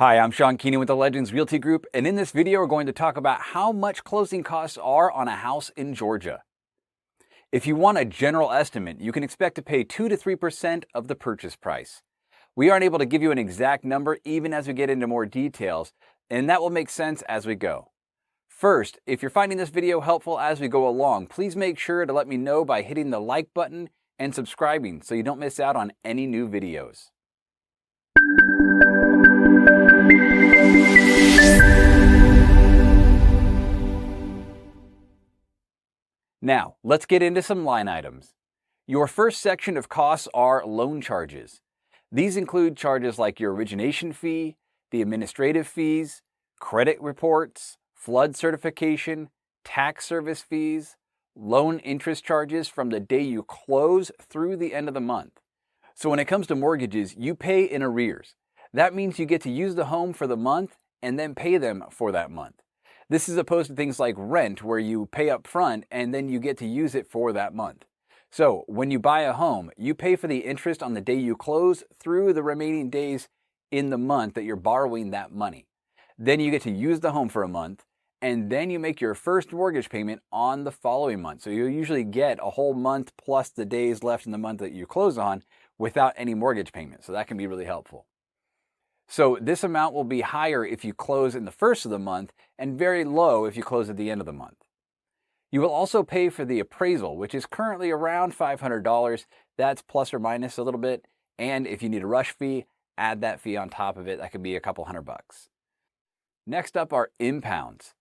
Hi, I'm Sean Keenon with the Legends Realty Group, and in this video we're going to talk about how much closing costs are on a house in Georgia. If you want a general estimate, you can expect to pay 2 to 3% of the purchase price. We aren't able to give you an exact number even as we get into more details, and that will make sense as we go. First, if you're finding this video helpful as we go along, please make sure to let me know by hitting the like button and subscribing so you don't miss out on any new videos. Now, let's get into some line items. Your first section of costs are loan charges. These include charges like your origination fee, the administrative fees, credit reports, flood certification, tax service fees, loan interest charges from the day you close through the end of the month. So when it comes to mortgages, you pay in arrears. That means you get to use the home for the month and then pay them for that month. This is opposed to things like rent, where you pay up front and then you get to use it for that month. So when you buy a home, you pay for the interest on the day you close through the remaining days in the month that you're borrowing that money. Then you get to use the home for a month, and then you make your first mortgage payment on the following month. So you'll usually get a whole month plus the days left in the month that you close on without any mortgage payment. So that can be really helpful. So this amount will be higher if you close in the first of the month and very low if you close at the end of the month. You will also pay for the appraisal, which is currently around $500. That's plus or minus a little bit. And if you need a rush fee, add that fee on top of it. That could be a couple $100. Next up are impounds.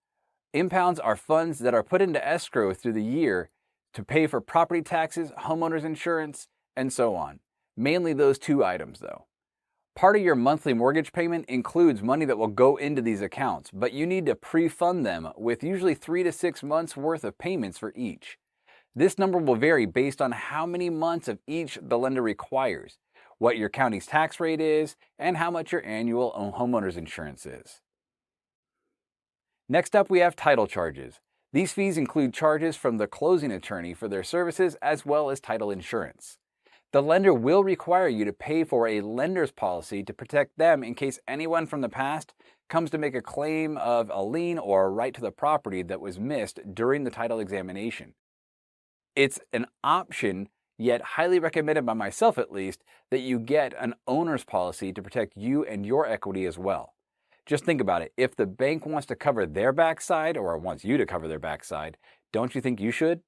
Impounds are funds that are put into escrow through the year to pay for property taxes, homeowners insurance, and so on. Mainly those two items though. Part of your monthly mortgage payment includes money that will go into these accounts, but you need to pre-fund them with usually 3 to 6 months worth of payments for each. This number will vary based on how many months of each the lender requires, what your county's tax rate is, and how much your annual homeowner's insurance is. Next up, we have title charges. These fees include charges from the closing attorney for their services as well as title insurance. The lender will require you to pay for a lender's policy to protect them in case anyone from the past comes to make a claim of a lien or a right to the property that was missed during the title examination. It's an option, yet highly recommended by myself at least, that you get an owner's policy to protect you and your equity as well. Just think about it. If the bank wants to cover their backside or wants you to cover their backside, don't you think you should?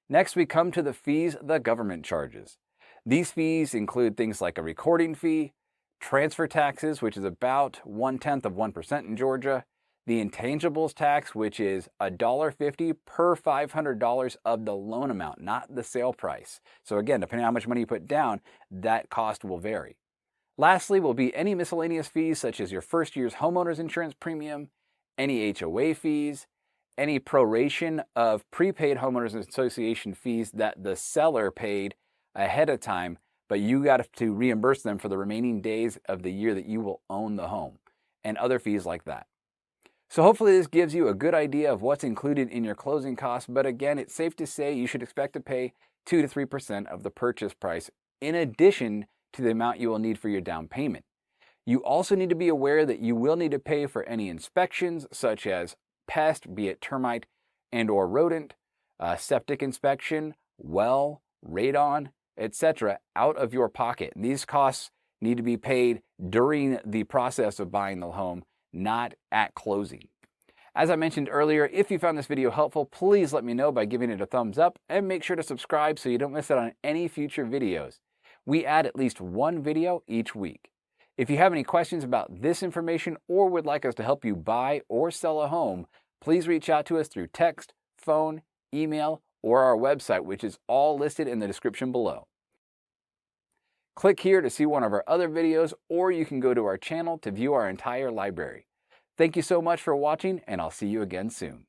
Next, we come to the fees the government charges. These fees include things like a recording fee, transfer taxes, which is about 0.1% in Georgia, the intangibles tax, which is $1.50 per $500 of the loan amount, not the sale price. So again, depending on how much money you put down, that cost will vary. Lastly will be any miscellaneous fees such as your first year's homeowner's insurance premium, any HOA fees, any proration of prepaid homeowners association fees that the seller paid ahead of time, but you got to reimburse them for the remaining days of the year that you will own the home, and other fees like that. So hopefully this gives you a good idea of what's included in your closing costs, but again, it's safe to say you should expect to pay 2 to 3% of the purchase price in addition to the amount you will need for your down payment. You also need to be aware that you will need to pay for any inspections such as pest, be it termite and or rodent, septic inspection, well, radon, etc. out of your pocket. And these costs need to be paid during the process of buying the home, not at closing. As I mentioned earlier, if you found this video helpful, please let me know by giving it a thumbs up and make sure to subscribe so you don't miss out on any future videos. We add at least one video each week. If you have any questions about this information or would like us to help you buy or sell a home, please reach out to us through text, phone, email, or our website, which is all listed in the description below. Click here to see one of our other videos, or you can go to our channel to view our entire library. Thank you so much for watching, and I'll see you again soon.